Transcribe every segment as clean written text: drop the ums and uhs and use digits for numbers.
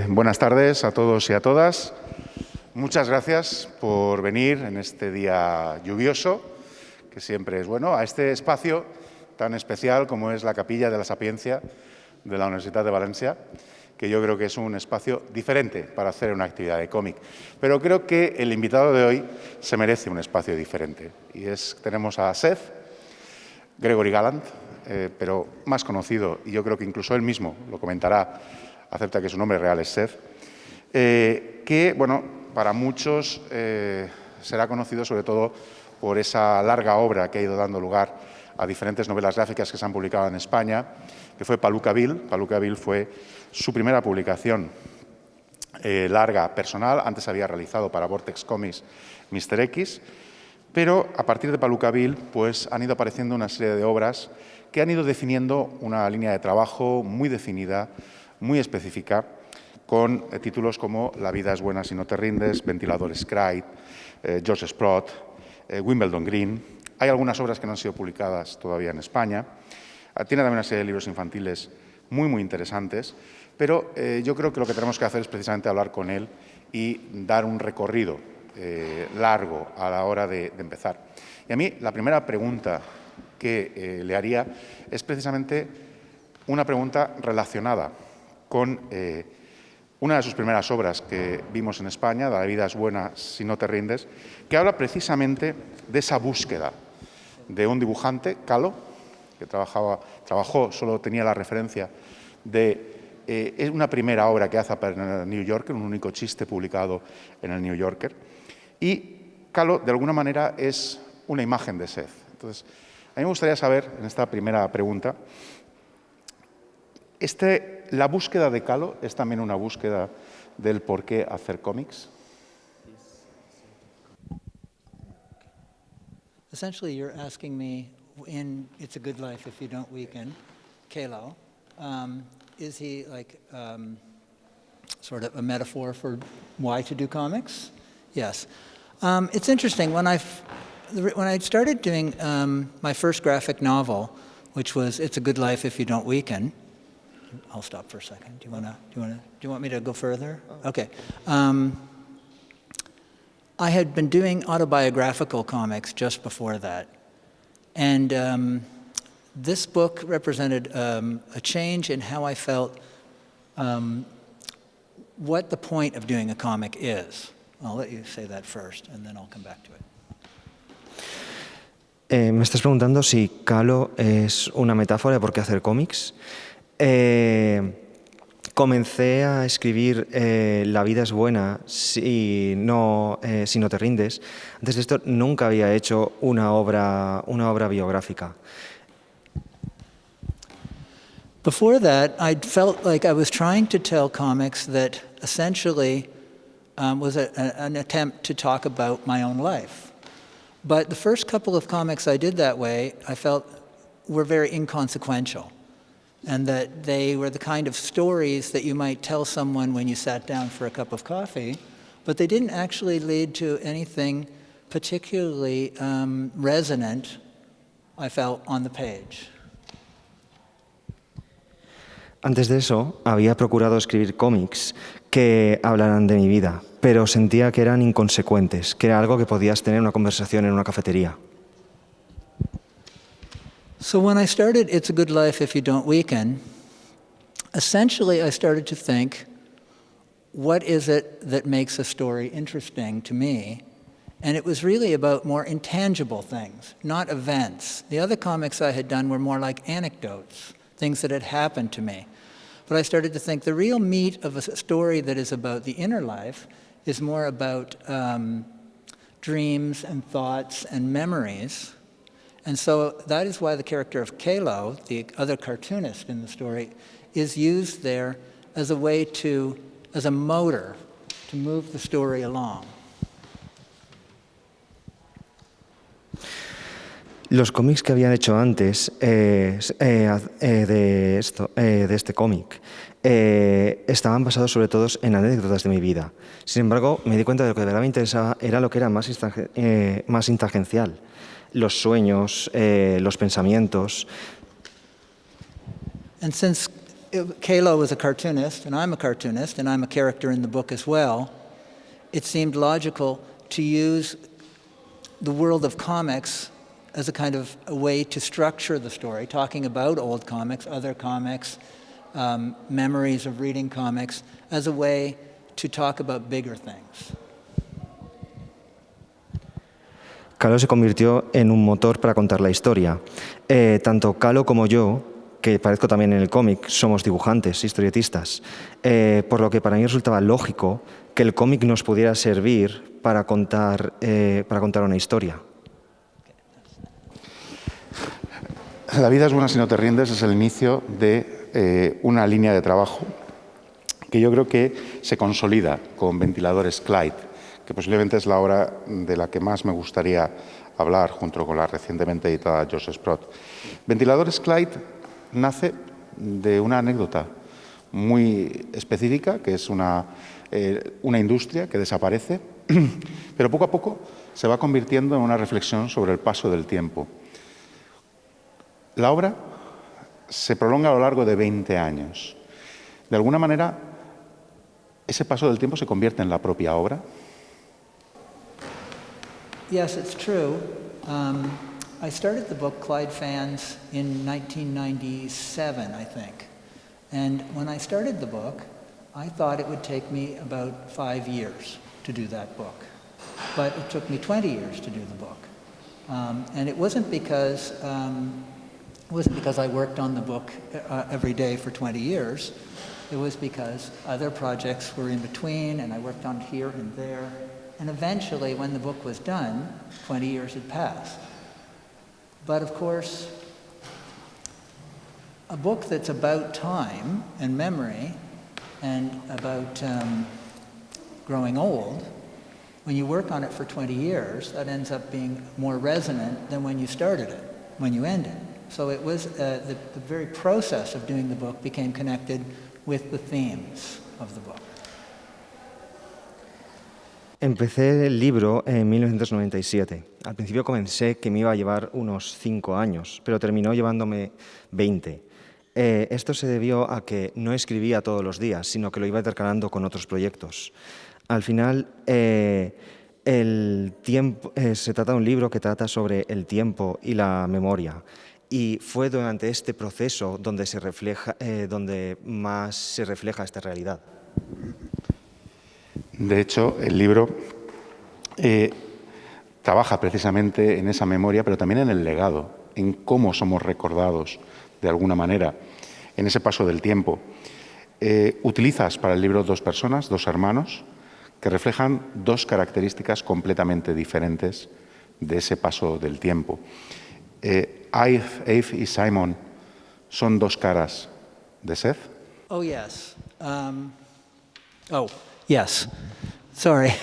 Buenas tardes a todos y a todas. Muchas gracias por venir en este día lluvioso, que siempre es bueno, a este espacio tan especial como es la Capilla de la Sapiencia de la Universidad de Valencia, que yo creo que es un espacio diferente para hacer una actividad de cómic. Pero creo que el invitado de hoy se merece un espacio diferente. Y tenemos a Seth, Gregory Gallant, pero más conocido, y yo creo que incluso él mismo lo comentará, acepta que su nombre real es Seth, que, bueno, para muchos será conocido sobre todo por esa larga obra que ha ido dando lugar a diferentes novelas gráficas que se han publicado en España, que fue Paluca Bill. Paluca Bill fue su primera publicación larga personal. Antes había realizado para Vortex Comics Mr. X, pero a partir de Paluca Bill pues, han ido apareciendo una serie de obras que han ido definiendo una línea de trabajo muy definida, muy específica, con títulos como La vida es buena si no te rindes, Ventilador Scrite, George Sprott, Wimbledon Green. Hay algunas obras que no han sido publicadas todavía en España. Tiene también una serie de libros infantiles muy, muy interesantes, pero yo creo que lo que tenemos que hacer es precisamente hablar con él y dar un recorrido largo a la hora de empezar. Y a mí la primera pregunta que le haría es precisamente una pregunta relacionada con una de sus primeras obras que vimos en España, La vida es buena si no te rindes, que habla precisamente de esa búsqueda de un dibujante, Kahlo, que trabajó, solo tenía la referencia es una primera obra que hace para el New Yorker, un único chiste publicado en el New Yorker. Y Kahlo, de alguna manera, es una imagen de Seth. Entonces, a mí me gustaría saber, en esta primera pregunta, ¿la búsqueda de Kahlo es también una búsqueda del por qué hacer cómics? Essentially, you're asking me, in It's a Good Life If You Don't Weaken, Kahlo, is he like sort of a metaphor for why to do comics? Yes. It's interesting. When I started doing my first graphic novel, which was It's a Good Life If You Don't Weaken, I'll stop for a second. Do you want me to go further? Okay. I had been doing autobiographical comics just before that. And this book represented a change in how I felt what the point of doing a comic is. I'll let you say that first, and then I'll come back to it. Me estás preguntando si Kahlo es una metáfora de por qué hacer cómics. Comencé a escribir La vida es buena si no te rindes. Antes de esto nunca había hecho una obra biográfica. Before that, I felt like I was trying to tell comics that essentially was an attempt to talk about my own life. But the first couple of comics I did that way, I felt were very inconsequential, and that they were the kind of stories that you might tell someone when you sat down for a cup of coffee, but they didn't actually lead to anything particularly resonant, I felt, on the page. Antes de eso, había procurado escribir cómics que hablaran de mi vida, pero sentía que eran inconsecuentes, que era algo que podías tener una conversación en una cafetería. So when I started It's a Good Life If You Don't Weaken, essentially I started to think, what is it that makes a story interesting to me? And it was really about more intangible things, not events. The other comics I had done were more like anecdotes, things that had happened to me. But I started to think the real meat of a story that is about the inner life is more about dreams and thoughts and memories. And so that is why the character of Kahlo, the other cartoonist in the story, is used there as a way as a motor to move the story along. Los cómics que habían hecho antes de este cómic estaban basados sobre todo en anécdotas de mi vida. Sin embargo, me di cuenta de que lo que de verdad me interesaba era lo que era más intangencial. Los sueños, los pensamientos. And since Kalo was a cartoonist, and I'm a cartoonist, and I'm a character in the book as well, it seemed logical to use the world of comics as a kind of a way to structure the story, talking about old comics, other comics, memories of reading comics, as a way to talk about bigger things. Kalo se convirtió en un motor para contar la historia. Tanto Kalo como yo, que parezco también en el cómic, somos dibujantes, historietistas, por lo que para mí resultaba lógico que el cómic nos pudiera servir para contar una historia. La vida es buena si no te rindes es el inicio de una línea de trabajo que yo creo que se consolida con Ventiladores Clyde, que posiblemente es la obra de la que más me gustaría hablar junto con la recientemente editada George Sprott. Ventiladores Clyde nace de una anécdota muy específica, que es una industria que desaparece, pero poco a poco se va convirtiendo en una reflexión sobre el paso del tiempo. La obra se prolonga a lo largo de 20 años. De alguna manera, ese paso del tiempo se convierte en la propia obra. Yes, it's true. I started the book Clyde Fans in 1997, I think. And when I started the book, I thought it would take me about 5 years to do that book. But it took me 20 years to do the book. And it wasn't because I worked on the book every day for 20 years. It was because other projects were in between, and I worked on here and there. And eventually, when the book was done, 20 years had passed. But of course, a book that's about time and memory and about growing old, when you work on it for 20 years, that ends up being more resonant than when you started it, when you end it. So it was the very process of doing the book became connected with the themes of the book. Empecé el libro en 1997. Al principio comencé que me iba a llevar unos 5 años, pero terminó llevándome 20. Esto se debió a que no escribía todos los días, sino que lo iba intercalando con otros proyectos. Al final, el tiempo, se trata de un libro que trata sobre el tiempo y la memoria. Y fue durante este proceso donde más se refleja esta realidad. De hecho, el libro trabaja precisamente en esa memoria, pero también en el legado, en cómo somos recordados de alguna manera, en ese paso del tiempo. Utilizas para el libro 2 personas, 2 hermanos, que reflejan 2 características completamente diferentes de ese paso del tiempo. Abe y Simon son 2 caras de Seth. Oh, yes. Yes. Sorry.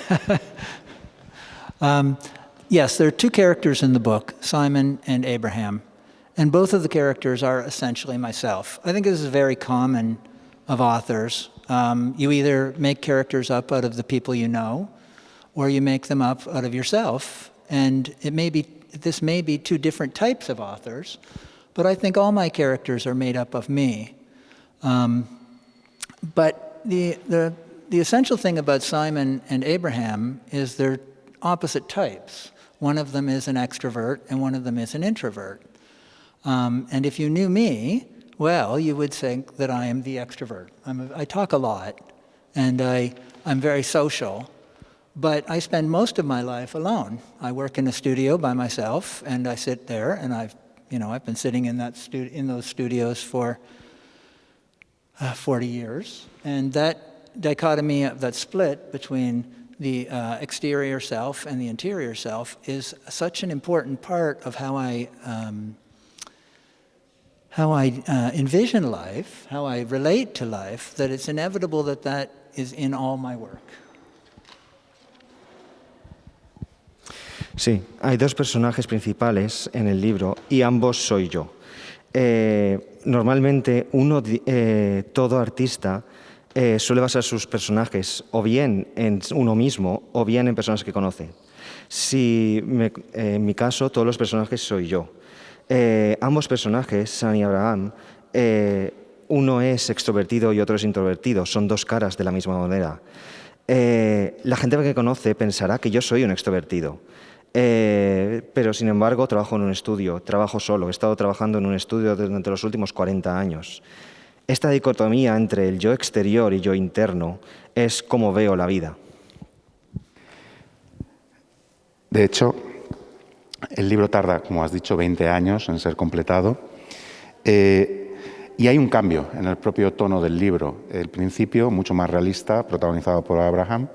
Yes, there are 2 characters in the book, Simon and Abraham, and both of the characters are essentially myself. I think this is very common of authors. You either make characters up out of the people you know, or you make them up out of yourself, and this may be 2 different types of authors, but I think all my characters are made up of me. But the essential thing about Simon and Abraham is they're opposite types. One of them is an extrovert and one of them is an introvert. And if you knew me, well, you would think that I am the extrovert. I talk a lot and I'm very social, but I spend most of my life alone. I work in a studio by myself and I sit there, and I've been sitting in those studios for 40 years. And that dichotomy, that split between the exterior self and the interior self is such an important part of how I envision life, how I relate to life, that it's inevitable that is in all my work. Sí, hay dos personajes principales en el libro y ambos soy yo. Normalmente todo artista suele basar sus personajes o bien en uno mismo o bien en personas que conoce. En mi caso, todos los personajes soy yo. Ambos personajes, Sam y Abraham, uno es extrovertido y otro es introvertido. Son dos caras de la misma moneda. La gente que me conoce pensará que yo soy un extrovertido. Pero, sin embargo, trabajo en un estudio, trabajo solo. He estado trabajando en un estudio durante los últimos 40 años. Esta dicotomía entre el yo exterior y yo interno es como veo la vida. De hecho, el libro tarda, como has dicho, 20 años en ser completado. Y hay un cambio en el propio tono del libro. El principio, mucho más realista, protagonizado por Abraham,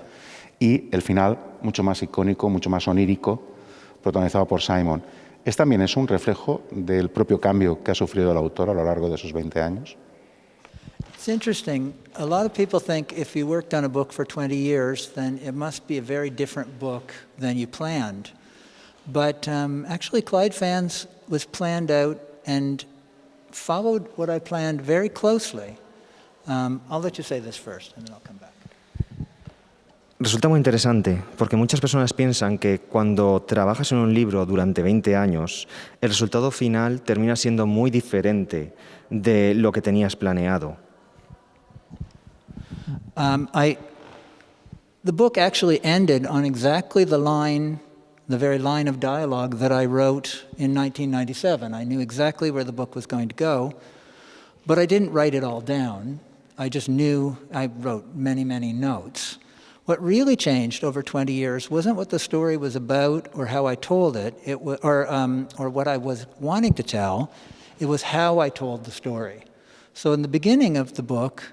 y el final, mucho más icónico, mucho más onírico, protagonizado por Simon. ¿También es un reflejo del propio cambio que ha sufrido el autor a lo largo de esos 20 años? It's interesting. A lot of people think if you worked on a book for 20 years, then it must be a very different book than you planned. But actually, Clyde Fans was planned out and followed what I planned very closely. I'll let you say this first, and then I'll come back. Resulta muy interesante, porque muchas personas piensan que cuando trabajas en un libro durante 20 años, el resultado final termina siendo muy diferente de lo que tenías planeado. The book actually ended on exactly the very line of dialogue that I wrote in 1997. I knew exactly where the book was going to go, but I didn't write it all down. I just knew I wrote many, many notes. What really changed over 20 years wasn't what the story was about or how I told it, or what I was wanting to tell. It was how I told the story. So in the beginning of the book,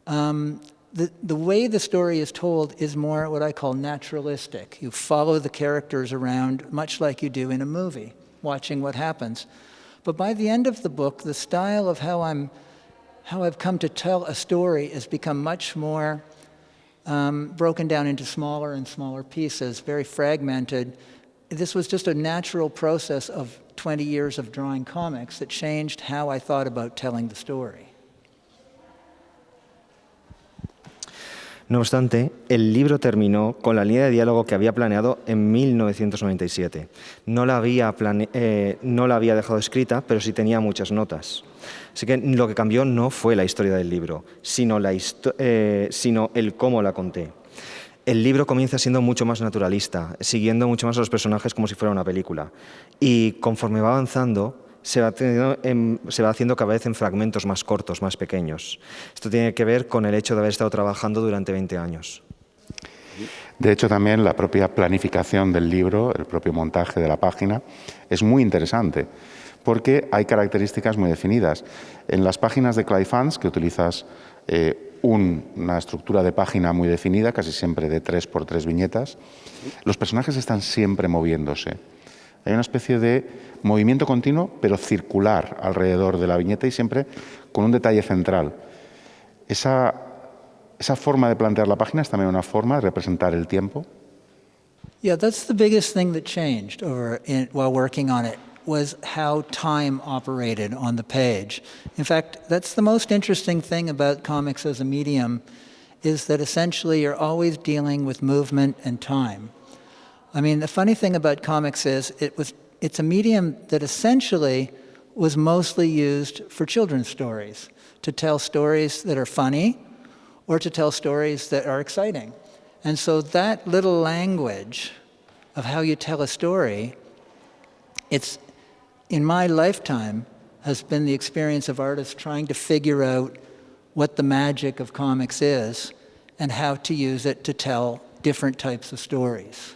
the way the story is told is more what I call naturalistic. You follow the characters around much like you do in a movie, watching what happens. But by the end of the book, the style of how I've come to tell a story has become much more broken down into smaller and smaller pieces, very fragmented. This was just a natural process of 20 years of drawing comics that changed how I thought about telling the story. No obstante, el libro terminó con la línea de diálogo que había planeado en 1997. No la había dejado escrita, pero sí tenía muchas notas. Así que lo que cambió no fue la historia del libro, sino el cómo la conté. El libro comienza siendo mucho más naturalista, siguiendo mucho más a los personajes como si fuera una película. Y conforme va avanzando, se va haciendo cada vez en fragmentos más cortos, más pequeños. Esto tiene que ver con el hecho de haber estado trabajando durante 20 años. De hecho, también la propia planificación del libro, el propio montaje de la página, es muy interesante, porque hay características muy definidas. En las páginas de Clyde Fans, que utilizas una estructura de página muy definida, casi siempre de 3x3 viñetas, los personajes están siempre moviéndose. Hay una especie de movimiento continuo, pero circular alrededor de la viñeta y siempre con un detalle central. Esa forma de plantear la página es también una forma de representar el tiempo. Yeah, that's the biggest thing that changed while working on it, was how time operated on the page. In fact, that's the most interesting thing about comics as a medium, is that essentially you're always dealing with movement and time. I mean, the funny thing about comics is it's a medium that essentially was mostly used for children's stories, to tell stories that are funny or to tell stories that are exciting. And so that little language of how you tell a story, in my lifetime, has been the experience of artists trying to figure out what the magic of comics is and how to use it to tell different types of stories.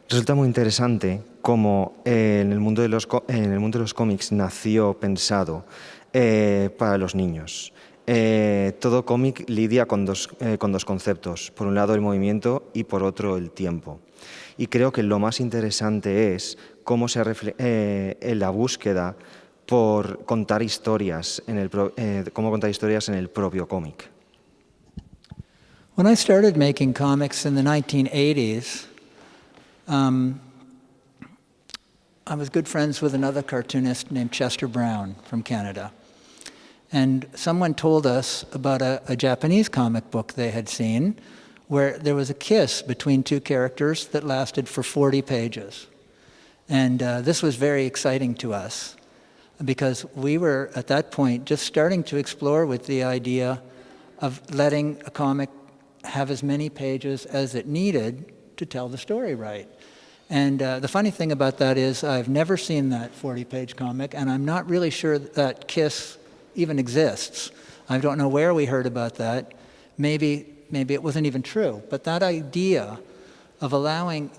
Resulta muy interesante cómo en el mundo de los cómics nació pensado para los niños. Todo cómic lidia con dos conceptos. Por un lado el movimiento y por otro el tiempo. Y creo que lo más interesante es cómo se en la búsqueda por contar historias cómo contar historias en el propio cómic. When I started making comics in the 1980s, I was good friends with another cartoonist named Chester Brown from Canada. And someone told us about a Japanese comic book they had seen where there was a kiss between two characters that lasted for 40 pages. And this was very exciting to us because we were, at that point, just starting to explore with the idea of letting a comic have as many pages as it needed to tell the story right. And the funny thing about that is I've never seen that 40-page comic, and I'm not really sure that kiss even exists. I don't know where we heard about that. Maybe it wasn't even true. But that idea of allowing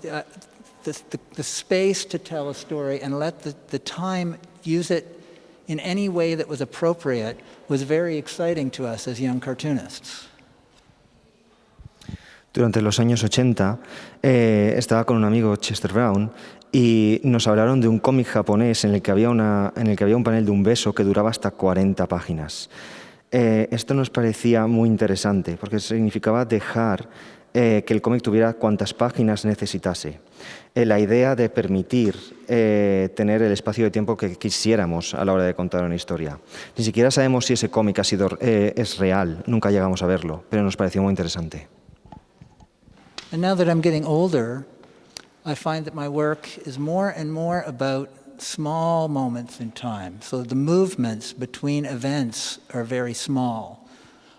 the space to tell a story and let the time use it in any way that was appropriate was very exciting to us as young cartoonists. Durante los años 80 estaba con un amigo, Chester Brown, y nos hablaron de un cómic japonés en el que había un panel de un beso que duraba hasta 40 páginas. Esto nos parecía muy interesante porque significaba dejar que el cómic tuviera cuantas páginas necesitase. La idea de permitir tener el espacio de tiempo que quisiéramos a la hora de contar una historia. Ni siquiera sabemos si ese cómic es real, nunca llegamos a verlo, pero nos pareció muy interesante. And now that I'm getting older, I find that my work is more and more about small moments in time. So the movements between events are very small.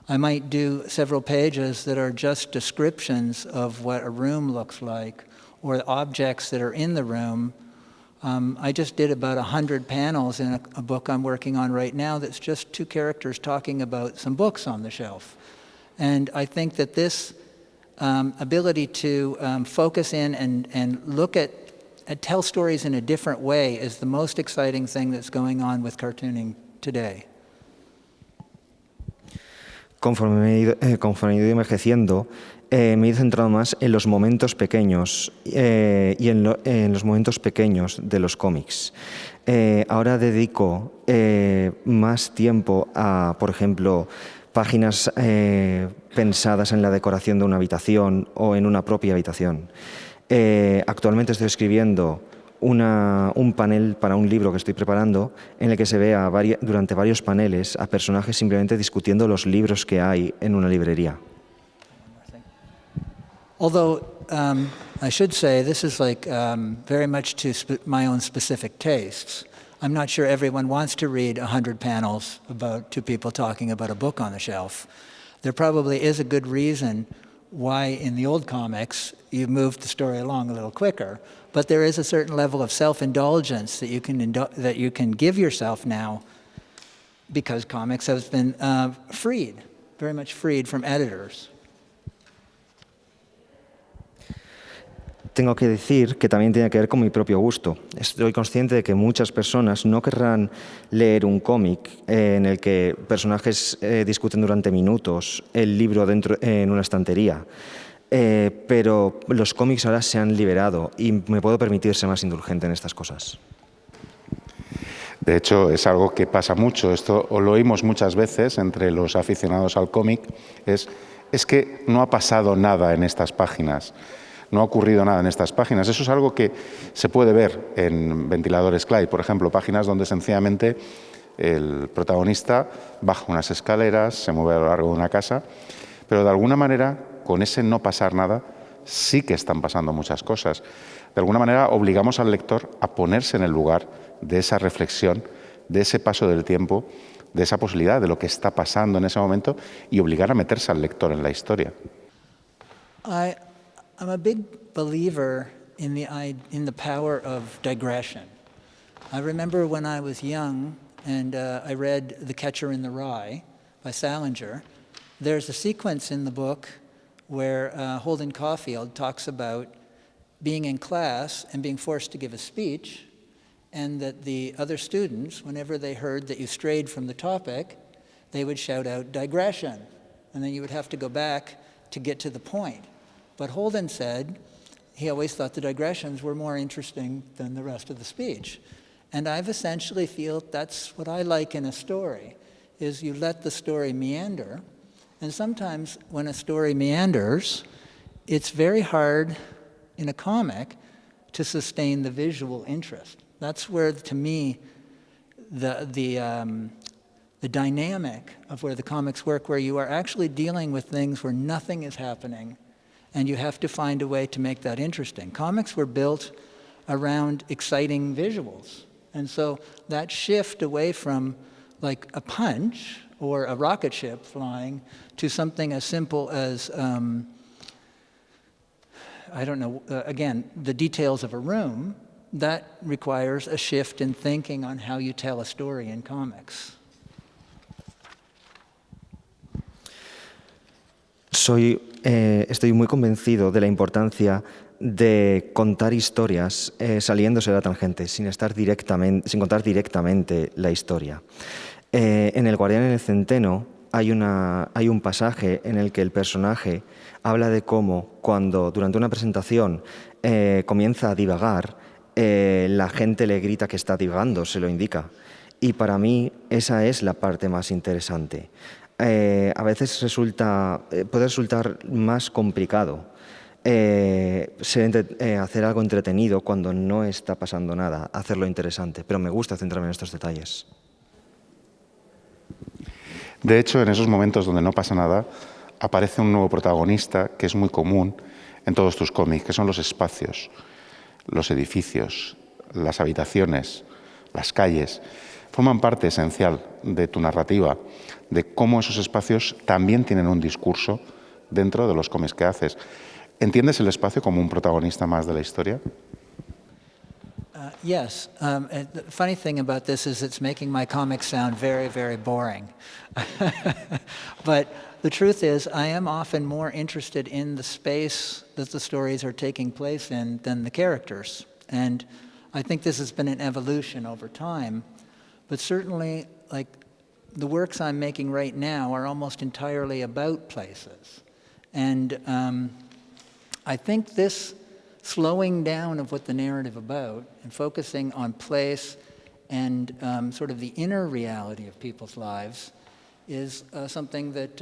I might do several pages that are just descriptions of what a room looks like or objects that are in the room. I just did about 100 panels in a book I'm working on right now that's just two characters talking about some books on the shelf. And I think that this ability to focus in and look at tell stories in a different way is the most exciting thing that's going on with cartooning today. Conforme he ido envejeciendo, me he centrado más en los momentos pequeños y en los momentos pequeños de los cómics. Ahora dedico más tiempo a, por ejemplo, páginas pensadas en la decoración de una habitación o en una propia habitación. Actualmente estoy escribiendo un panel para un libro que estoy preparando en el que se ve durante varios paneles a personajes simplemente discutiendo los libros que hay en una librería. Although I should say this is like very much to my own specific tastes. I'm not sure everyone wants to read 100 panels about two people talking about a book on the shelf. There probably is a good reason why in the old comics you moved the story along a little quicker, but there is a certain level of self-indulgence that you can give yourself now because comics have been very much freed from editors. Tengo que decir que también tiene que ver con mi propio gusto. Estoy consciente de que muchas personas no querrán leer un cómic en el que personajes discuten durante minutos el libro en una estantería. Pero los cómics ahora se han liberado y me puedo permitir ser más indulgente en estas cosas. De hecho, es algo que pasa mucho. Esto lo oímos muchas veces entre los aficionados al cómic. Es que no ha pasado nada en estas páginas. No ha ocurrido nada en estas páginas. Eso es algo que se puede ver en Ventiladores Clyde, por ejemplo, páginas donde sencillamente el protagonista baja unas escaleras, se mueve a lo largo de una casa, pero de alguna manera, con ese no pasar nada, sí que están pasando muchas cosas. De alguna manera obligamos al lector a ponerse en el lugar de esa reflexión, de ese paso del tiempo, de esa posibilidad de lo que está pasando en ese momento y obligar a meterse al lector en la historia. I'm a big believer in the power of digression. I remember when I was young and I read The Catcher in the Rye by Salinger. There's a sequence in the book where Holden Caulfield talks about being in class and being forced to give a speech, and that the other students, whenever they heard that you strayed from the topic, they would shout out digression, and then you would have to go back to get to the point. But Holden said he always thought the digressions were more interesting than the rest of the speech. And I've essentially feel that's what I like in a story, is you let the story meander, And sometimes when a story meanders, it's very hard in a comic to sustain the visual interest. That's where, to me, the dynamic of where the comics work, where you are actually dealing with things where nothing is happening, and you have to find a way to make that interesting. Comics were built around exciting visuals. And so that shift away from like a punch or a rocket ship flying to something as simple as, I don't know, again, the details of a room, that requires a shift in thinking on how you tell a story in comics. Estoy muy convencido de la importancia de contar historias saliéndose de la tangente, sin contar directamente la historia. En El Guardián en el Centeno hay un pasaje en el que el personaje habla de cómo cuando durante una presentación comienza a divagar, la gente le grita que está divagando, se lo indica. Y para mí esa es la parte más interesante. A veces puede resultar más complicado hacer algo entretenido cuando no está pasando nada, hacerlo interesante, pero me gusta centrarme en estos detalles. De hecho, en esos momentos donde no pasa nada, aparece un nuevo protagonista que es muy común en todos tus cómics, que son los espacios, los edificios, las habitaciones, las calles. Forman parte esencial de tu narrativa, de cómo esos espacios también tienen un discurso dentro de los cómics que haces. ¿Entiendes el espacio como un protagonista más de la historia? Yes. The funny thing about this is it's making my comics sound very, very boring. But the truth is I am often more interested in the space that the stories are taking place in than the characters. And I think this has been an evolution over time. But certainly, like, the works I'm making right now are almost entirely about places. And I think this slowing down of what the narrative about and focusing on place and sort of the inner reality of people's lives is something that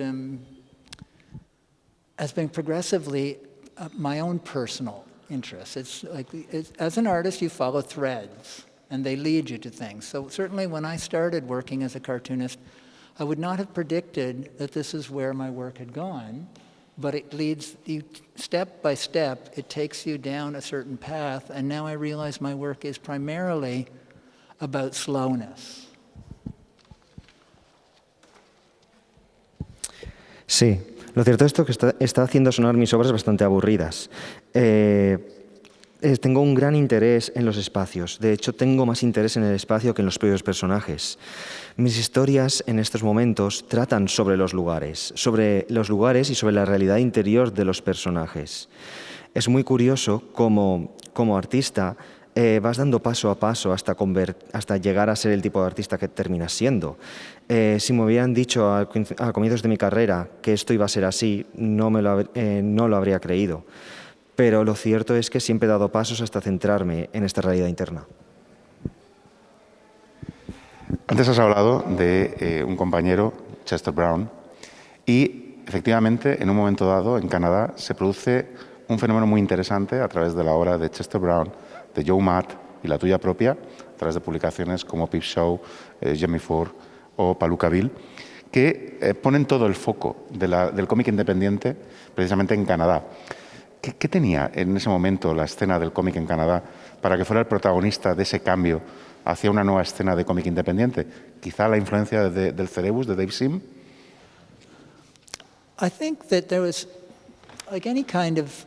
has been progressively my own personal interest. It's like, as an artist, you follow threads, and they lead you to things. So certainly when I started working as a cartoonist, I would not have predicted that this is where my work had gone, but it leads you step by step, it takes you down a certain path, and now I realize my work is primarily about slowness. Sí, lo cierto es que está haciendo sonar mis obras bastante aburridas. Tengo un gran interés en los espacios. De hecho, tengo más interés en el espacio que en los propios personajes. Mis historias en estos momentos tratan sobre los lugares y sobre la realidad interior de los personajes. Es muy curioso como artista vas dando paso a paso hasta llegar a ser el tipo de artista que terminas siendo. Si me hubieran dicho a comienzos de mi carrera que esto iba a ser así, no lo habría creído. Pero lo cierto es que siempre he dado pasos hasta centrarme en esta realidad interna. Antes has hablado de un compañero, Chester Brown, y efectivamente en un momento dado en Canadá se produce un fenómeno muy interesante a través de la obra de Chester Brown, de Joe Matt y la tuya propia, a través de publicaciones como Peep Show, Jamie Ford o Paluca Bill, que ponen todo el foco del cómic independiente precisamente en Canadá. ¿Qué tenía en ese momento la escena del cómic en Canadá para que fuera el protagonista de ese cambio hacia una nueva escena de cómic independiente? ¿Quizá la influencia del Cerebus, de Dave Sim? I think that there was, like any kind of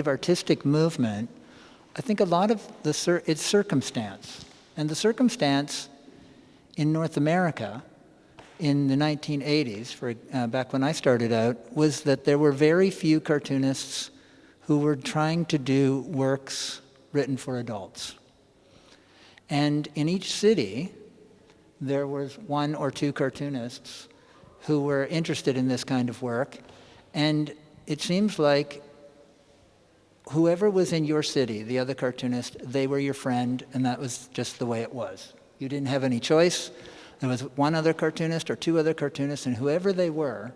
artistic movement, I think a lot of it's circumstance. And the circumstance in North America in the 1980s, back when I started out, was that there were very few cartoonists who were trying to do works written for adults. And in each city, there was one or two cartoonists who were interested in this kind of work. And it seems like whoever was in your city, the other cartoonist, they were your friend, and that was just the way it was. You didn't have any choice. There was one other cartoonist or two other cartoonists, and whoever they were,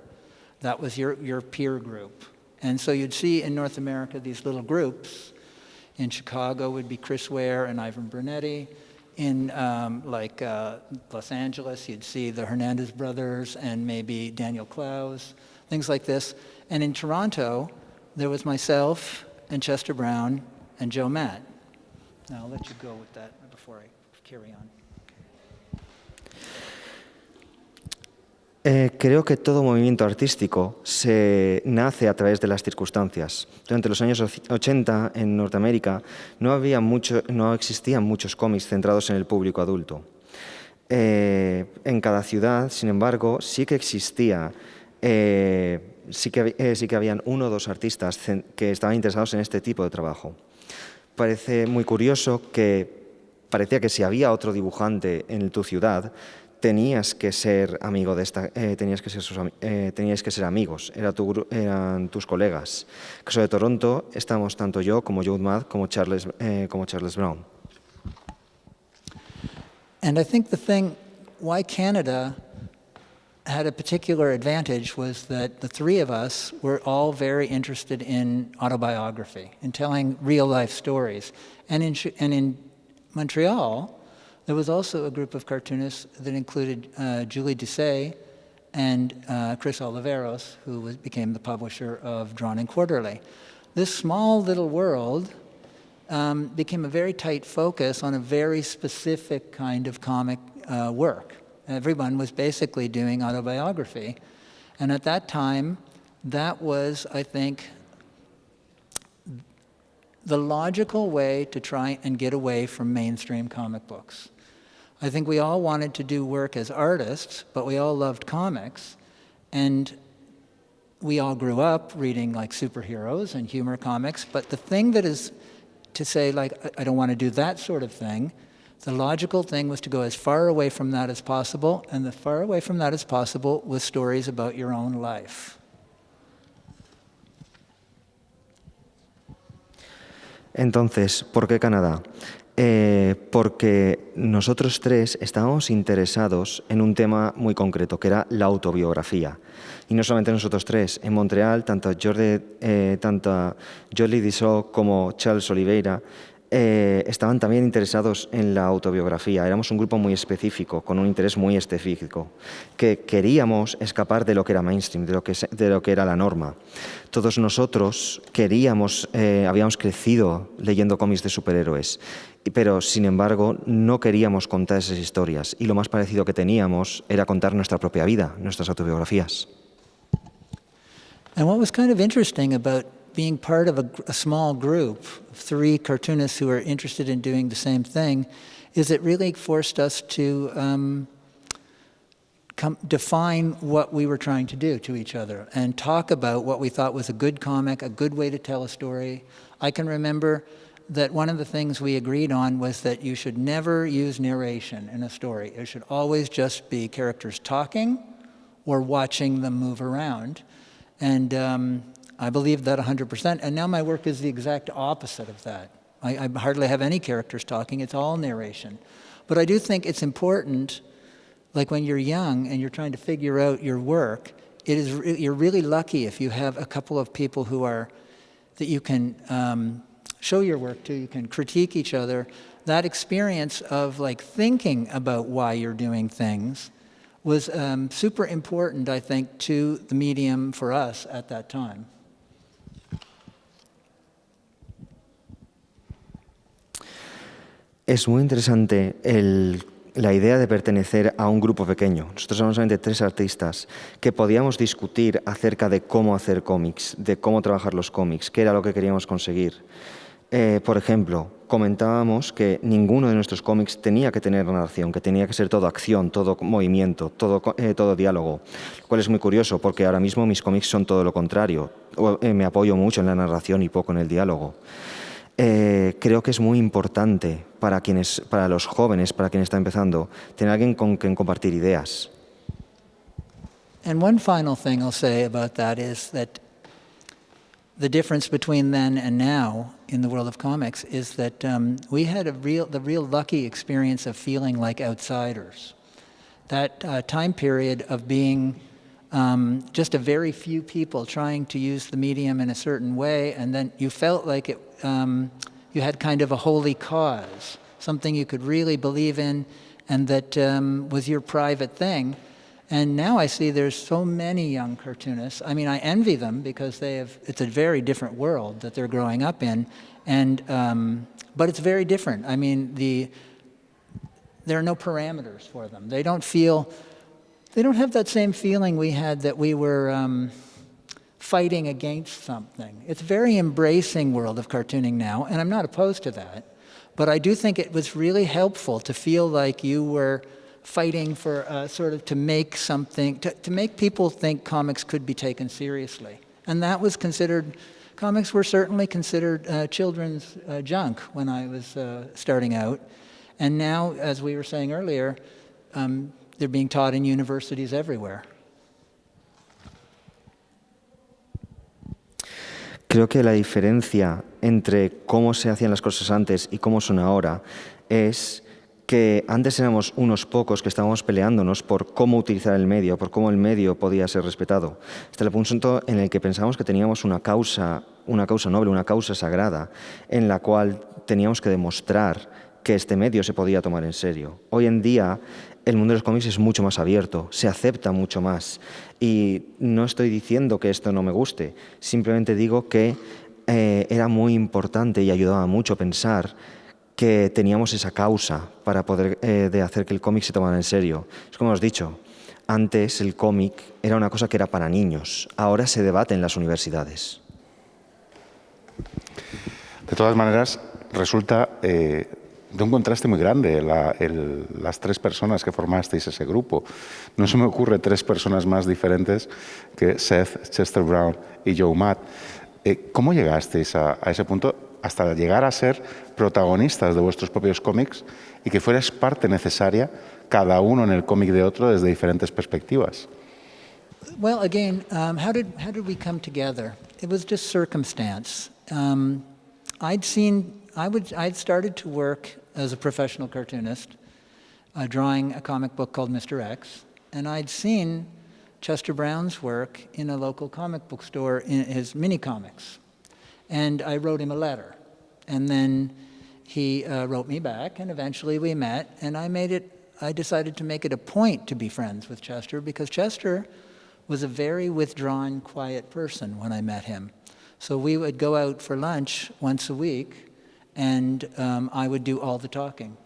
that was your peer group. And so you'd see in North America these little groups. In Chicago would be Chris Ware and Ivan Brunetti. In Los Angeles, you'd see the Hernandez brothers and maybe Daniel Clowes, things like this. And in Toronto, there was myself and Chester Brown and Joe Matt. Now I'll let you go with that before I carry on. Creo que todo movimiento artístico se nace a través de las circunstancias. Durante los años 80 en Norteamérica no existían muchos cómics centrados en el público adulto. En cada ciudad, sin embargo, sí que existía, sí que habían uno o dos artistas que estaban interesados en este tipo de trabajo. Parece muy curioso que parecía que si había otro dibujante en tu ciudad, tenías que ser amigo de tenías que ser amigos, eran tus colegas. En el caso de Toronto, estamos tanto yo como Joe Matt como Charles Brown. And I think the thing why Canada had a particular advantage was that the three of us were all very interested in autobiography, in telling real-life stories. And in Montreal, there was also a group of cartoonists that included Julie Doucet and Chris Oliveros, who became the publisher of Drawn and Quarterly. This small little world became a very tight focus on a very specific kind of comic work. Everyone was basically doing autobiography. And at that time, that was, I think, the logical way to try and get away from mainstream comic books. I think we all wanted to do work as artists, but we all loved comics. And we all grew up reading like superheroes and humor comics. But the thing that is to say, like, I don't want to do that sort of thing, the logical thing was to go as far away from that as possible. And the far away from that as possible was stories about your own life. Entonces, ¿por qué Canadá? Porque nosotros tres estábamos interesados en un tema muy concreto, que era la autobiografía. Y no solamente nosotros tres, en Montreal, tanto Jordi Dissot como Charles Oliveira estaban también interesados en la autobiografía. Éramos un grupo muy específico, con un interés muy específico, que queríamos escapar de lo que era mainstream, de lo que era la norma. Todos nosotros habíamos crecido leyendo cómics de superhéroes, pero sin embargo no queríamos contar esas historias, y lo más parecido que teníamos era contar nuestra propia vida, nuestras autobiografías. And what was kind of interesting about being part of a small group of three cartoonists who were interested in doing the same thing is it really forced us to define what we were trying to do to each other and talk about what we thought was a good comic, a good way to tell a story. I can remember that one of the things we agreed on was that you should never use narration in a story. It should always just be characters talking or watching them move around. And I believe that 100%, and now my work is the exact opposite of that. I hardly have any characters talking, it's all narration. But I do think it's important, like when you're young and you're trying to figure out your work, you're really lucky if you have a couple of people that you can show your work to, you can critique each other. That experience of like thinking about why you're doing things was super important, I think, to the medium for us at that time. Es muy interesante la idea de pertenecer a un grupo pequeño. Nosotros éramos solamente 3 artistas que podíamos discutir acerca de cómo hacer cómics, de cómo trabajar los cómics, qué era lo que queríamos conseguir. Por ejemplo, comentábamos que ninguno de nuestros cómics tenía que tener narración, que tenía que ser todo acción, todo movimiento, todo diálogo, lo cual es muy curioso porque ahora mismo mis cómics son todo lo contrario. Me apoyo mucho en la narración y poco en el diálogo. Creo que es muy importante para los jóvenes, para quien está empezando, tener alguien con quien compartir ideas. And one final thing I'll say about that is that the difference between then and now in the world of comics is that we had the real lucky experience of feeling like outsiders. that time period of being just a very few people trying to use the medium in a certain way, and then you felt like you had kind of a holy cause, something you could really believe in, and that was your private thing. And now I see there's so many young cartoonists. I mean, I envy them because it's a very different world that they're growing up in, and but it's very different. I mean, there are no parameters for them. They don't have that same feeling we had that we were fighting against something. It's a very embracing world of cartooning now, and I'm not opposed to that. But I do think it was really helpful to feel like you were fighting for sort of to make something, to make people think comics could be taken seriously. And that was considered, comics were certainly considered children's junk when I was starting out. And now, as we were saying earlier, they're being taught in universities everywhere. Creo que la diferencia entre cómo se hacían las cosas antes y cómo son ahora es que antes éramos unos pocos que estábamos peleándonos por cómo utilizar el medio, por cómo el medio podía ser respetado, hasta el punto en el que pensábamos que teníamos una causa noble, una causa sagrada, en la cual teníamos que demostrar que este medio se podía tomar en serio. Hoy en día el mundo de los cómics es mucho más abierto, se acepta mucho más. Y no estoy diciendo que esto no me guste, simplemente digo que era muy importante y ayudaba mucho pensar que teníamos esa causa para poder de hacer que el cómic se tomara en serio. Es como os he dicho, antes el cómic era una cosa que era para niños, ahora se debate en las universidades. De todas maneras, resulta de un contraste muy grande las tres personas que formasteis ese grupo. No se me ocurre tres personas más diferentes que Seth, Chester Brown y Joe Matt. ¿Cómo llegasteis a ese punto hasta llegar a ser protagonistas de vuestros propios cómics y que fuerais parte necesaria, cada uno en el cómic de otro desde diferentes perspectivas? Well, again, how did we come together? It was just circumstance. I'd started to work as a professional cartoonist, drawing a comic book called Mr. X, and I'd seen Chester Brown's work in a local comic book store in his mini comics. And I wrote him a letter. And then he wrote me back, and eventually we met, and I decided to make it a point to be friends with Chester, because Chester was a very withdrawn, quiet person when I met him. So we would go out for lunch once a week, and I would do all the talking,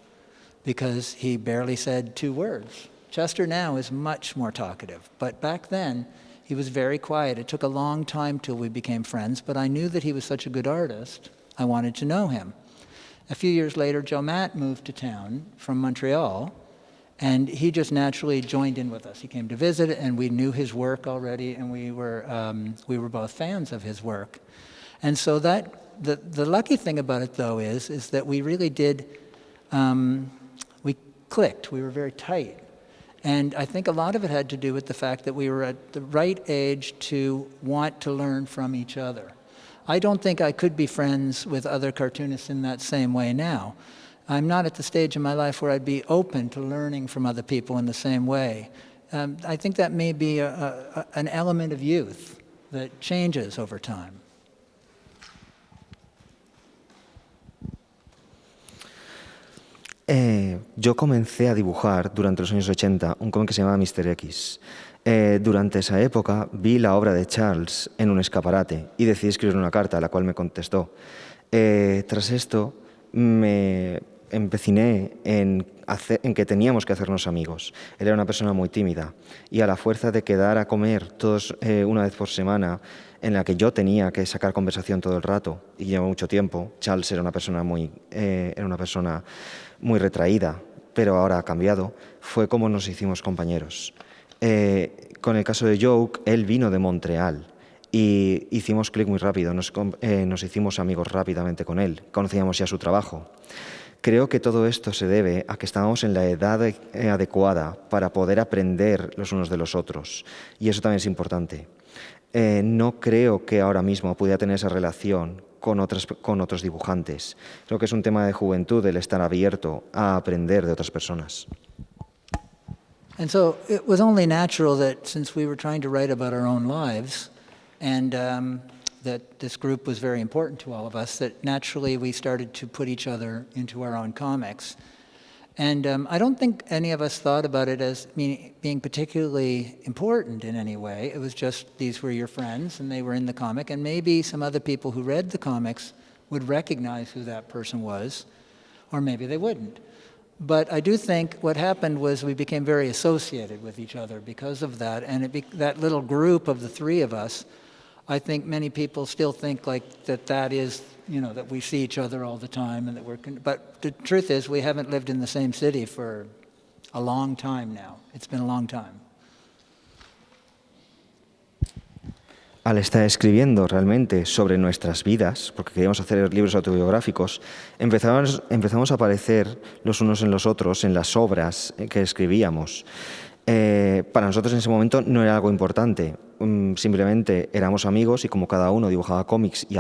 because he barely said 2 words. Chester now is much more talkative, but back then, he was very quiet. It took a long time till we became friends, but I knew that he was such a good artist, I wanted to know him. A few years later, Joe Matt moved to town from Montreal, and he just naturally joined in with us. He came to visit, and we knew his work already, and we were both fans of his work. And so the lucky thing about it, though, is that we really did, we clicked. We were very tight. And I think a lot of it had to do with the fact that we were at the right age to want to learn from each other. I don't think I could be friends with other cartoonists in that same way now. I'm not at the stage in my life where I'd be open to learning from other people in the same way. I think that may be an element of youth that changes over time. Yo comencé a dibujar durante los años 80 un cómic que se llamaba Mr. X. Durante esa época vi la obra de Charles en un escaparate y decidí escribir una carta, a la cual me contestó. Tras esto me empeciné en que teníamos que hacernos amigos. Él era una persona muy tímida y a la fuerza de quedar a comer todos una vez por semana, en la que yo tenía que sacar conversación todo el rato y llevó mucho tiempo. Charles era una persona muy retraída, pero ahora ha cambiado. Fue como nos hicimos compañeros. Con el caso de Joe, él vino de Montreal y hicimos clic muy rápido, nos hicimos amigos rápidamente con él, conocíamos ya su trabajo. Creo que todo esto se debe a que estábamos en la edad adecuada para poder aprender los unos de los otros, y eso también es importante. No creo que ahora mismo pudiera tener esa relación con otros dibujantes. Creo que es un tema de juventud el estar abierto a aprender de otras personas. And so it was only natural that since we were trying to write about our own lives, and that this group was very important to all of us, that naturally we started to put each other into our own comics. And I don't think any of us thought about it as being particularly important in any way. It was just these were your friends and they were in the comic, and maybe some other people who read the comics would recognize who that person was, or maybe they wouldn't. But I do think what happened was we became very associated with each other because of that, and that little group of the three of us, I think many people still think like that is, that we see each other all the time and that but the truth is we haven't lived in the same city for a long time now. It's been a long time. Al estar escribiendo realmente sobre nuestras vidas, porque queríamos hacer libros autobiográficos, empezamos a aparecer los unos en los otros en las obras que escribíamos. Para nosotros en ese momento no era algo importante, simplemente éramos amigos y como cada uno dibujaba cómics y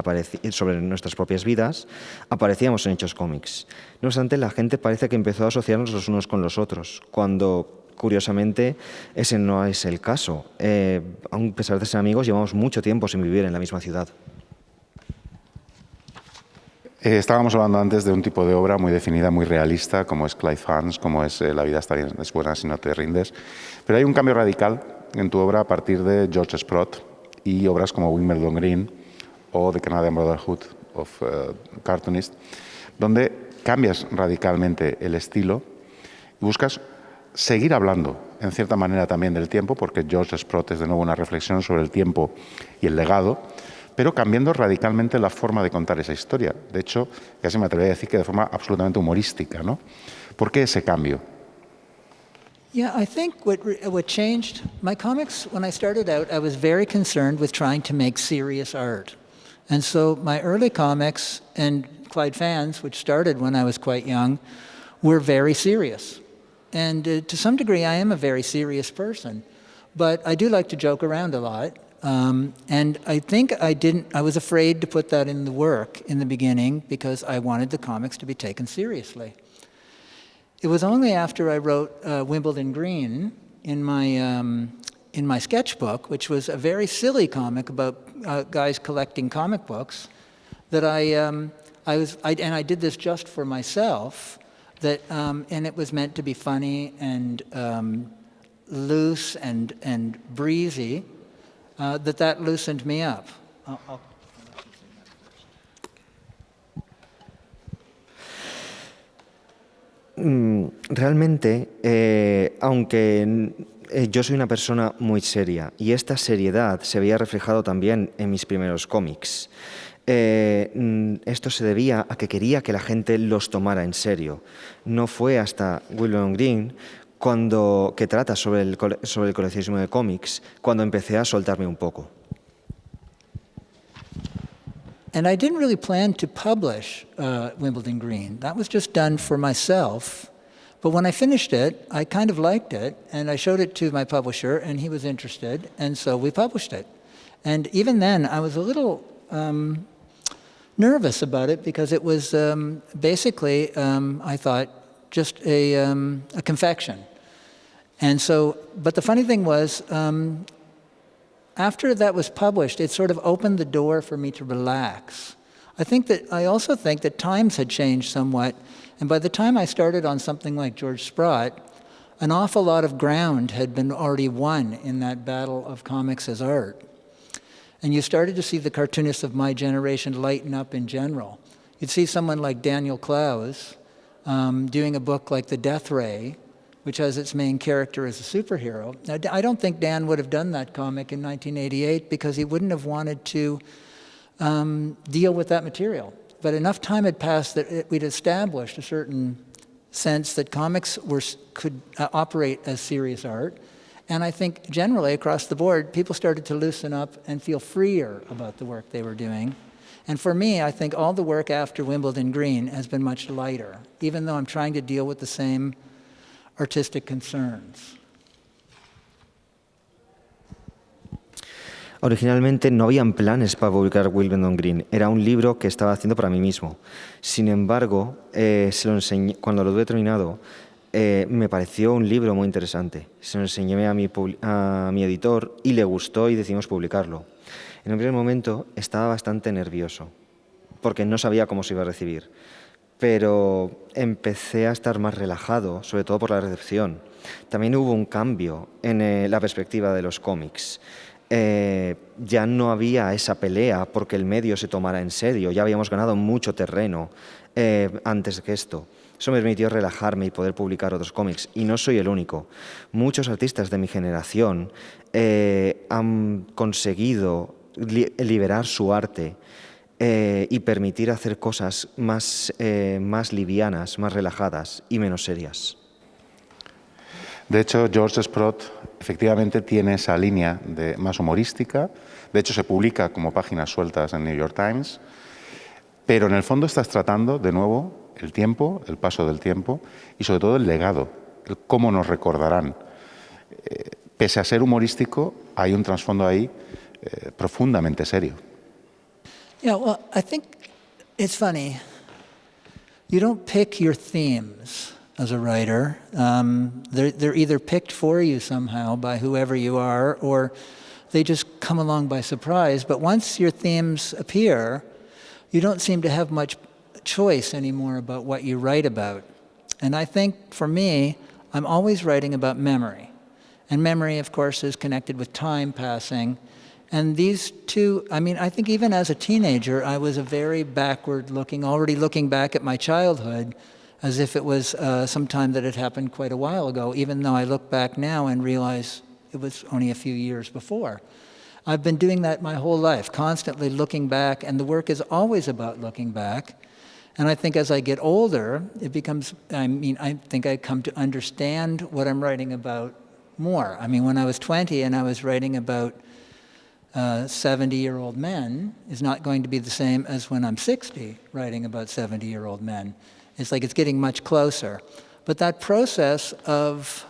sobre nuestras propias vidas, aparecíamos en hechos cómics. No obstante, la gente parece que empezó a asociarnos los unos con los otros, cuando curiosamente ese no es el caso. A pesar de ser amigos, llevamos mucho tiempo sin vivir en la misma ciudad. Estábamos hablando antes de un tipo de obra muy definida, muy realista, como es Clive Hans, como es La vida está bien, es buena si no te rindes. Pero hay un cambio radical en tu obra a partir de George Sprott y obras como Wimbledon Green o The Canadian Brotherhood of Cartoonists, donde cambias radicalmente el estilo y buscas seguir hablando, en cierta manera, también del tiempo, porque George Sprott es de nuevo una reflexión sobre el tiempo y el legado, pero cambiando radicalmente la forma de contar esa historia. De hecho, casi me atrevería a decir que de forma absolutamente humorística, ¿no? ¿Por qué ese cambio? Yeah, I think what changed, my comics, when I started out, I was very concerned with trying to make serious art. And so my early comics, and Clyde fans, which started when I was quite young, were very serious. And to some degree, I am a very serious person. But I do like to joke around a lot. And I think I was afraid to put that in the work in the beginning because I wanted the comics to be taken seriously. It was only after I wrote Wimbledon Green in my sketchbook, which was a very silly comic about guys collecting comic books, that I did this just for myself, and it was meant to be funny and loose and breezy. That loosened me up. Realmente, aunque yo soy una persona muy seria y esta seriedad se veía reflejado también en mis primeros cómics, esto se debía a que quería que la gente los tomara en serio. No fue hasta Wimbledon Green que trata sobre el coleccionismo de cómics, cuando empecé a soltarme un poco. And I didn't really plan to publish Wimbledon Green. That was just done for myself. But when I finished it, I kind of liked it, and I showed it to my publisher, and he was interested, and so we published it. And even then, I was a little nervous about it because it was basically, I thought, just a confection. And so, but the funny thing was, after that was published, it sort of opened the door for me to relax. I also think that times had changed somewhat, and by the time I started on something like George Sprott, an awful lot of ground had been already won in that battle of comics as art. And you started to see the cartoonists of my generation lighten up in general. You'd see someone like Daniel Clowes doing a book like The Death Ray, which has its main character as a superhero. Now, I don't think Dan would have done that comic in 1988 because he wouldn't have wanted to deal with that material. But enough time had passed that we'd established a certain sense that comics could operate as serious art. And I think generally across the board, people started to loosen up and feel freer about the work they were doing. And for me, I think all the work after Wimbledon Green has been much lighter, even though I'm trying to deal with the same artistic concerns. Originalmente no habían planes para publicar Wimbledon Green. Era un libro que estaba haciendo para mí mismo. Sin embargo, cuando lo tuve terminado, Me pareció un libro muy interesante. Se lo enseñé a mi editor y le gustó y decidimos publicarlo. En un primer momento estaba bastante nervioso porque no sabía cómo se iba a recibir, pero empecé a estar más relajado, sobre todo por la recepción. También hubo un cambio en la perspectiva de los cómics. Ya no había esa pelea porque el medio se tomara en serio, ya habíamos ganado mucho terreno antes que esto. Eso me permitió relajarme y poder publicar otros cómics. Y no soy el único. Muchos artistas de mi generación han conseguido liberar su arte y permitir hacer cosas más livianas, más relajadas y menos serias. De hecho, George Sprott efectivamente tiene esa línea más humorística. De hecho, se publica como páginas sueltas en New York Times. Pero en el fondo estás tratando, de nuevo, el tiempo, el paso del tiempo y sobre todo el legado, el cómo nos recordarán. Pese a ser humorístico, hay un trasfondo ahí profundamente serio. Yeah, well, I think it's funny. You don't pick your themes as a writer. They're either picked for you somehow by whoever you are, or they just come along by surprise. But once your themes appear, you don't seem to have much choice anymore about what you write about. And I think, for me, I'm always writing about memory. And memory, of course, is connected with time passing. And these two, I mean, I think even as a teenager, I was a very backward-looking, already looking back at my childhood as if it was some time that had happened quite a while ago, even though I look back now and realize it was only a few years before. I've been doing that my whole life, constantly looking back, and the work is always about looking back. And I think as I get older, it becomes, I think I come to understand what I'm writing about more. I mean, when I was 20 and I was writing about 70-year-old men is not going to be the same as when I'm 60 writing about 70-year-old men. It's like it's getting much closer. But that process of,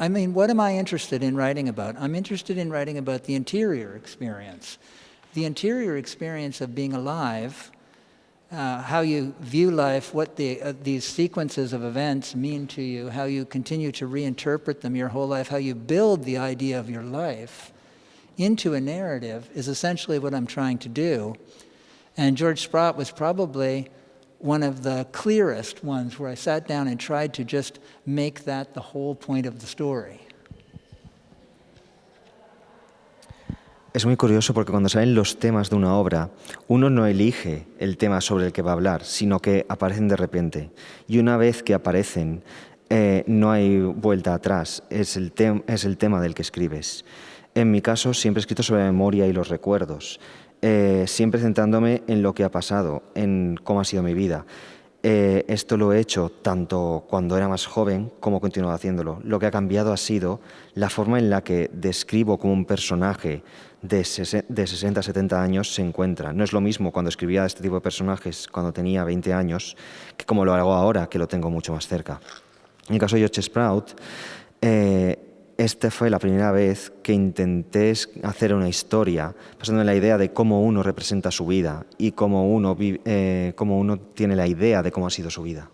I mean, what am I interested in writing about? I'm interested in writing about the interior experience. The interior experience of being alive, how you view life, what these sequences of events mean to you, how you continue to reinterpret them your whole life, how you build the idea of your life into a narrative is essentially what I'm trying to do. And George Sprott was probably one of the clearest ones where I sat down and tried to just make that the whole point of the story. Es muy curioso porque cuando salen los temas de una obra, uno no elige el tema sobre el que va a hablar, sino que aparecen de repente. Y una vez que aparecen, no hay vuelta atrás, es el tema del que escribes. En mi caso, siempre he escrito sobre la memoria y los recuerdos, siempre centrándome en lo que ha pasado, en cómo ha sido mi vida. Esto lo he hecho tanto cuando era más joven como continuo haciéndolo. Lo que ha cambiado ha sido la forma en la que describo cómo un personaje de 60, 70 años se encuentra. No es lo mismo cuando escribía este tipo de personajes cuando tenía 20 años que como lo hago ahora, que lo tengo mucho más cerca. En el caso de George Sprott, esta fue la primera vez que intenté hacer una historia basando en la idea de cómo uno representa su vida y cómo uno tiene la idea de cómo ha sido su vida.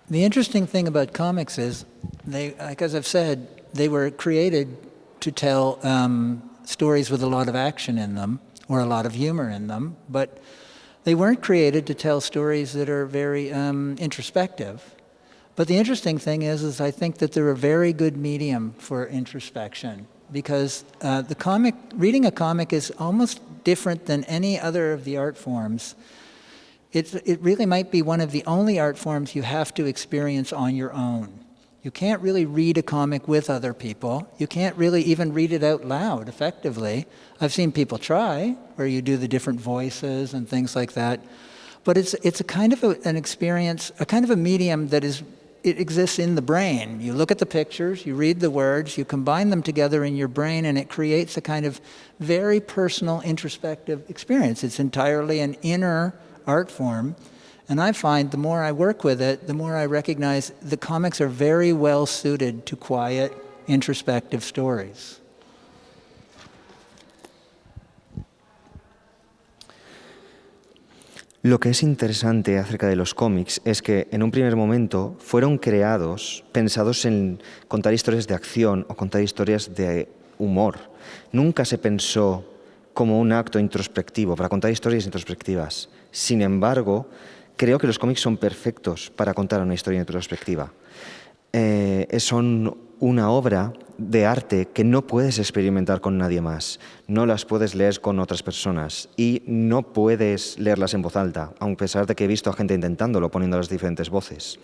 The interesting thing about comics is, like as I've said, they were created to tell stories with a lot of action in them or a lot of humor in them, but they weren't created to tell stories that are very introspective. But the interesting thing is I think that they're a very good medium for introspection because reading a comic is almost different than any other of the art forms. It really might be one of the only art forms you have to experience on your own. You can't really read a comic with other people. You can't really even read it out loud effectively. I've seen people try, where you do the different voices and things like that. But it's a kind of an experience, a kind of a medium that it exists in the brain. You look at the pictures, you read the words, you combine them together in your brain, and it creates a kind of very personal, introspective experience. It's entirely an inner art form. And I find the more I work with it, the more I recognize the comics are very well suited to quiet, introspective stories. Lo que es interesante acerca de los cómics es que en un primer momento fueron creados pensados en contar historias de acción o contar historias de humor. Nunca se pensó como un acto introspectivo, para contar historias introspectivas. Sin embargo, creo que los cómics son perfectos para contar una historia introspectiva. Son una obra de arte que no puedes experimentar con nadie más, no las puedes leer con otras personas y no puedes leerlas en voz alta, a pesar de que he visto a gente intentándolo, poniendo las diferentes voces.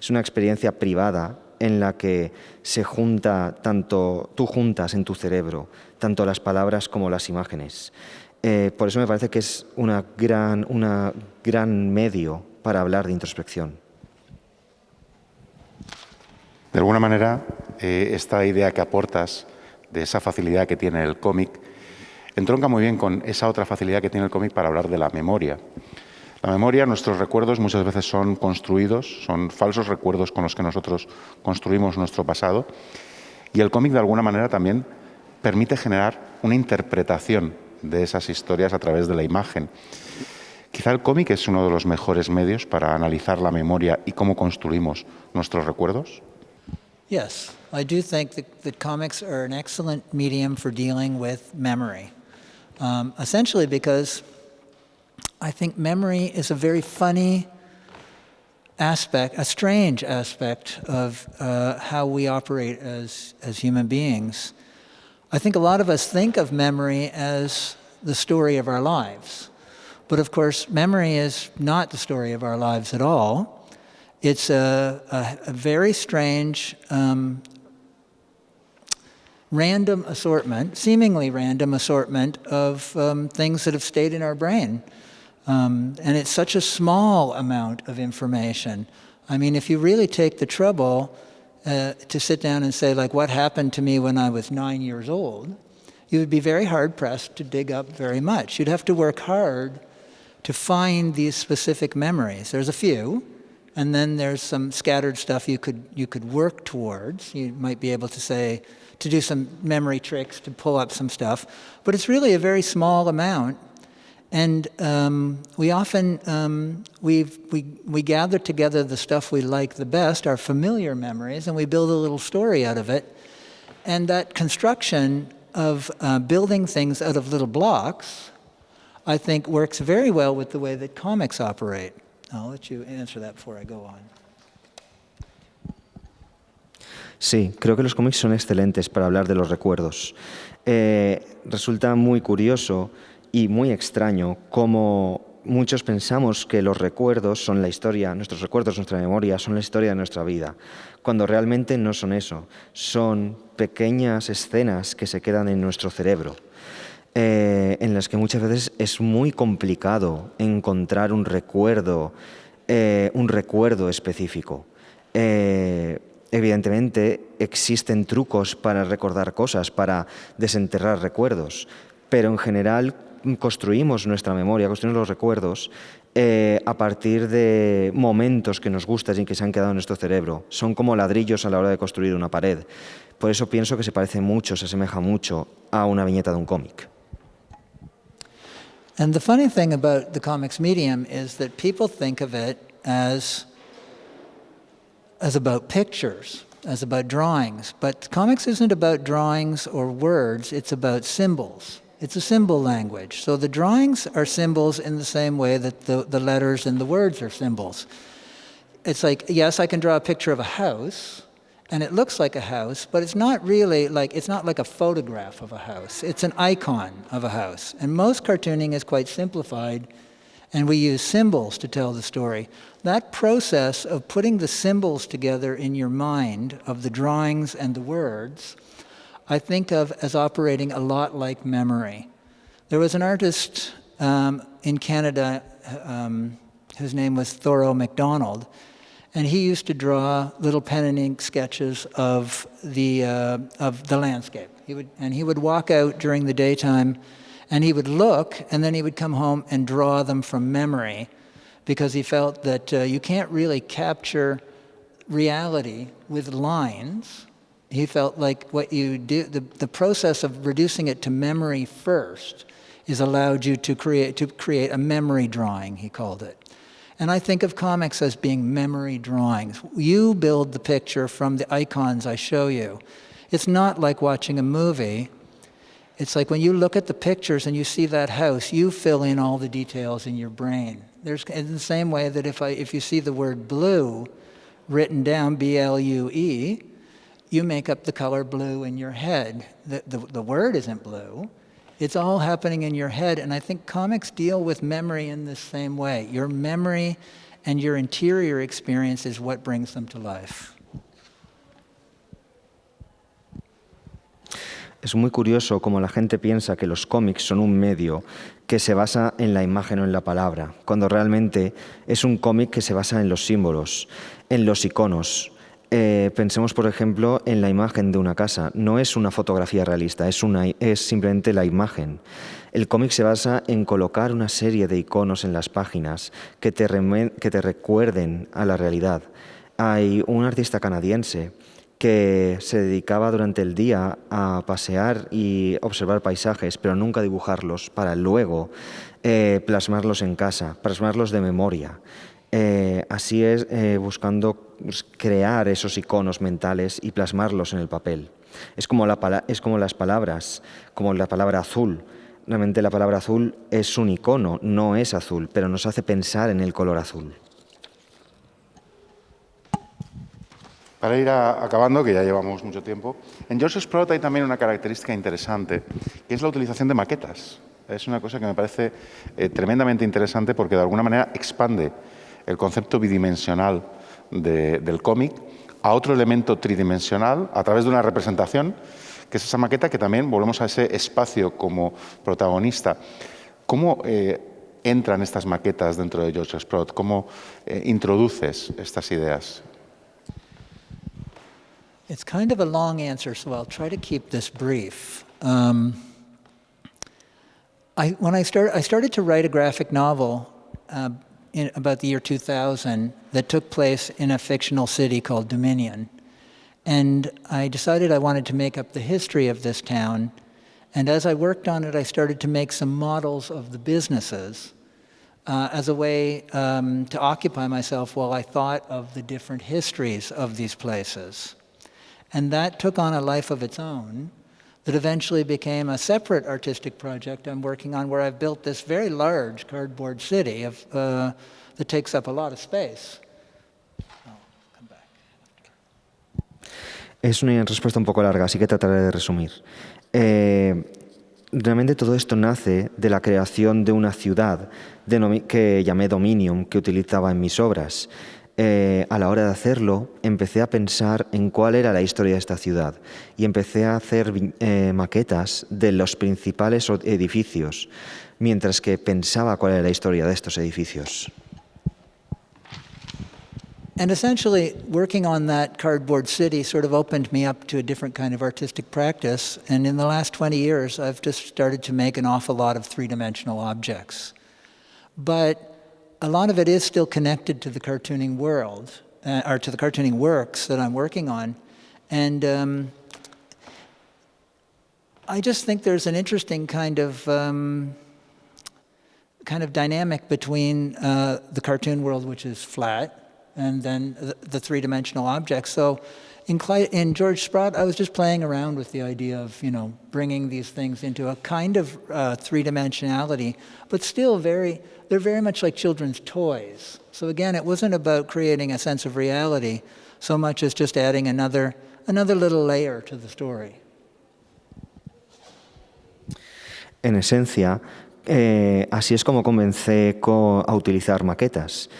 Es una experiencia privada en la que se junta tú juntas en tu cerebro tanto las palabras como las imágenes. Por eso me parece que es un gran medio para hablar de introspección. De alguna manera, esta idea que aportas de esa facilidad que tiene el cómic entronca muy bien con esa otra facilidad que tiene el cómic para hablar de la memoria. La memoria, nuestros recuerdos muchas veces son construidos, son falsos recuerdos con los que nosotros construimos nuestro pasado, y el cómic de alguna manera también permite generar una interpretación de esas historias a través de la imagen. Quizá el cómic es uno de los mejores medios para analizar la memoria y cómo construimos nuestros recuerdos. Yes, I do think that comics are an excellent medium for dealing with memory. Essentially because I think memory is a very funny aspect, a strange aspect of how we operate as human beings. I think a lot of us think of memory as the story of our lives. But of course, memory is not the story of our lives at all. It's a very strange, random assortment, seemingly random assortment of things that have stayed in our brain. And it's such a small amount of information. I mean, if you really take the trouble to sit down and say, like, what happened to me when I was 9 years old, you would be very hard-pressed to dig up very much. You'd have to work hard to find these specific memories. There's a few. And then there's some scattered stuff you could work towards. You might be able to do some memory tricks to pull up some stuff. But it's really a very small amount. And we often, we gather together the stuff we like the best, our familiar memories, and we build a little story out of it. And that construction of building things out of little blocks, I think, works very well with the way that comics operate. I'll let you answer that before I go on. Sí, creo que los cómics son excelentes para hablar de los recuerdos. Resulta muy curioso y muy extraño cómo muchos pensamos que los recuerdos son la historia, nuestros recuerdos, nuestra memoria, son la historia de nuestra vida, cuando realmente no son eso. Son pequeñas escenas que se quedan en nuestro cerebro. En las que muchas veces es muy complicado encontrar un recuerdo específico. Evidentemente existen trucos para recordar cosas, para desenterrar recuerdos, pero en general construimos nuestra memoria, construimos los recuerdos a partir de momentos que nos gustan y que se han quedado en nuestro cerebro. Son como ladrillos a la hora de construir una pared. Por eso pienso que se parece mucho, se asemeja mucho a una viñeta de un cómic. And the funny thing about the comics medium is that people think of it as about pictures, as about drawings. But comics isn't about drawings or words, it's about symbols. It's a symbol language. So the drawings are symbols in the same way that the letters and the words are symbols. It's like, yes, I can draw a picture of a house, and it looks like a house, but it's not really like, it's not like a photograph of a house. It's an icon of a house. And most cartooning is quite simplified, and we use symbols to tell the story. That process of putting the symbols together in your mind, of the drawings and the words, I think of as operating a lot like memory. There was an artist in Canada whose name was Thoreau MacDonald, and he used to draw little pen and ink sketches of the landscape. He would walk out during the daytime, and he would look, and then he would come home and draw them from memory, because he felt that you can't really capture reality with lines. He felt like what you do, the process of reducing it to memory first, is allowed you to create a memory drawing, he called it. And I think of comics as being memory drawings. You build the picture from the icons I show you. It's not like watching a movie. It's like when you look at the pictures and you see that house, you fill in all the details in your brain. In the same way that if you see the word blue written down, B-L-U-E, you make up the color blue in your head. The word isn't blue. It's all happening in your head, and I think comics deal with memory in the same way. Your memory and your interior experience is what brings them to life. Es muy curioso cómo la gente piensa que los cómics son un medio que se basa en la imagen o en la palabra, cuando realmente es un cómic que se basa en los símbolos, en los iconos. Pensemos, por ejemplo, en la imagen de una casa. No es una fotografía realista, es simplemente la imagen. El cómic se basa en colocar una serie de iconos en las páginas que te recuerden a la realidad. Hay un artista canadiense que se dedicaba durante el día a pasear y observar paisajes, pero nunca dibujarlos para luego plasmarlos en casa, plasmarlos de memoria. Así es, buscando crear esos iconos mentales y plasmarlos en el papel. Es como las palabras, como la palabra azul. Realmente la palabra azul es un icono, no es azul, pero nos hace pensar en el color azul. Para ir acabando, que ya llevamos mucho tiempo, en George Sprout hay también una característica interesante, que es la utilización de maquetas. Es una cosa que me parece tremendamente interesante porque de alguna manera expande el concepto bidimensional del cómic a otro elemento tridimensional a través de una representación, que es esa maqueta, que también volvemos a ese espacio como protagonista. ¿Cómo entran estas maquetas dentro de George Sprout? ¿Cómo introduces estas ideas? It's kind of a long answer, so I'll try to keep this brief. I started to write a graphic novel in about the year 2000 that took place in a fictional city called Dominion. And I decided I wanted to make up the history of this town. And as I worked on it, I started to make some models of the businesses as a way to occupy myself while I thought of the different histories of these places. And that took on a life of its own that eventually became a separate artistic project I'm working on, where I've built this very large cardboard city that takes up a lot of space. Es una respuesta un poco larga, así que trataré de resumir. Realmente todo esto nace de la creación de una ciudad que llamé Dominium, que utilizaba en mis obras. A la hora de hacerlo, empecé a pensar en cuál era la historia de esta ciudad y empecé a hacer maquetas de los principales edificios, mientras que pensaba cuál era la historia de estos edificios. And essentially, working on that cardboard city sort of opened me up to a different kind of artistic practice. And in the last 20 years, I've just started to make an awful lot of three-dimensional objects. But a lot of it is still connected to the cartooning world, or to the cartooning works that I'm working on. And I just think there's an interesting kind of dynamic between the cartoon world, which is flat, and then the three-dimensional objects. So in George Sprout, I was just playing around with the idea of, bringing these things into a kind of three-dimensionality, but still they're very much like children's toys. So again, it wasn't about creating a sense of reality so much as just adding another little layer to the story. En esencia, así es como comencé a utilizar maquetas.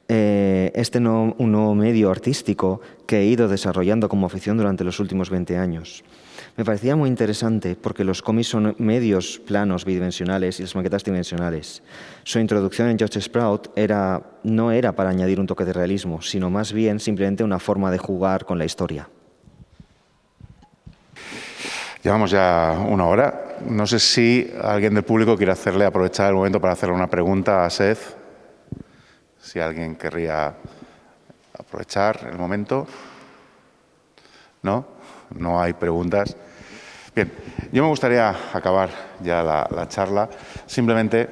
Un nuevo medio artístico que he ido desarrollando como afición durante los últimos 20 años. Me parecía muy interesante porque los cómics son medios planos bidimensionales y las maquetas tridimensionales. Su introducción en George Sprout no era para añadir un toque de realismo, sino más bien simplemente una forma de jugar con la historia. Llevamos ya una hora. No sé si alguien del público quiere aprovechar el momento para hacerle una pregunta a Seth. Si alguien querría aprovechar el momento. ¿No? No hay preguntas. Bien, yo me gustaría acabar ya la charla simplemente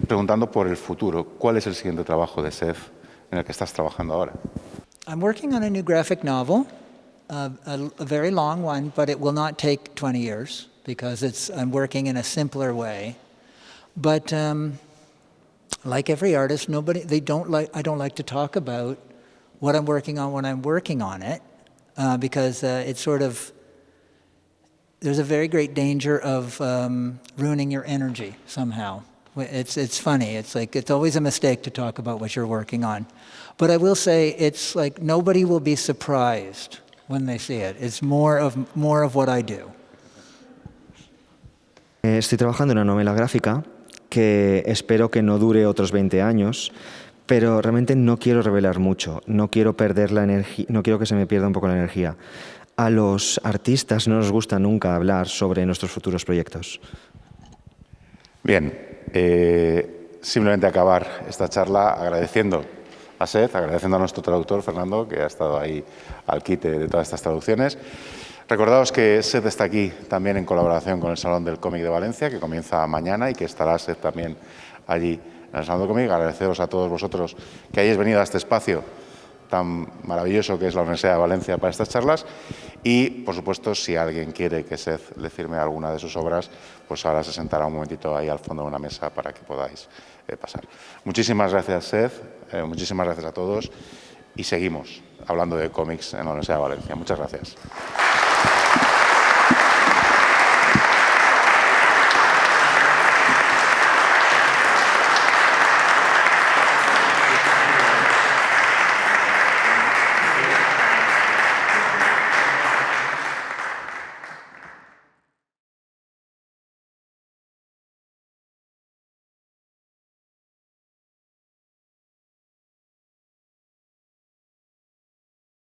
preguntando por el futuro. ¿Cuál es el siguiente trabajo de Seth en el que estás trabajando ahora? I'm working on a new graphic novel, a very long one, but it will not take 20 years because I'm working in a simpler way. But like every artist, I don't like to talk about what I'm working on when I'm working on it because it's sort of, there's a very great danger of ruining your energy somehow. It's funny. It's like it's always a mistake to talk about what you're working on. But I will say it's like nobody will be surprised when they see it. It's more of what I do. Estoy trabajando en una novela gráfica que espero que no dure otros 20 años, pero realmente no quiero revelar mucho, no quiero perder la energía, no quiero que se me pierda un poco la energía. A los artistas no nos gusta nunca hablar sobre nuestros futuros proyectos. Bien, simplemente acabar esta charla agradeciendo a Seth, agradeciendo a nuestro traductor, Fernando, que ha estado ahí al quite de todas estas traducciones. Recordaos que Seth está aquí también en colaboración con el Salón del Cómic de Valencia, que comienza mañana y que estará Seth también allí en el Salón del Cómic. Agradeceros a todos vosotros que hayáis venido a este espacio tan maravilloso que es la Universidad de Valencia para estas charlas. Y, por supuesto, si alguien quiere que Seth le firme alguna de sus obras, pues ahora se sentará un momentito ahí al fondo de una mesa para que podáis pasar. Muchísimas gracias, Seth. Muchísimas gracias a todos. Y seguimos hablando de cómics en la Universidad de Valencia. Muchas gracias.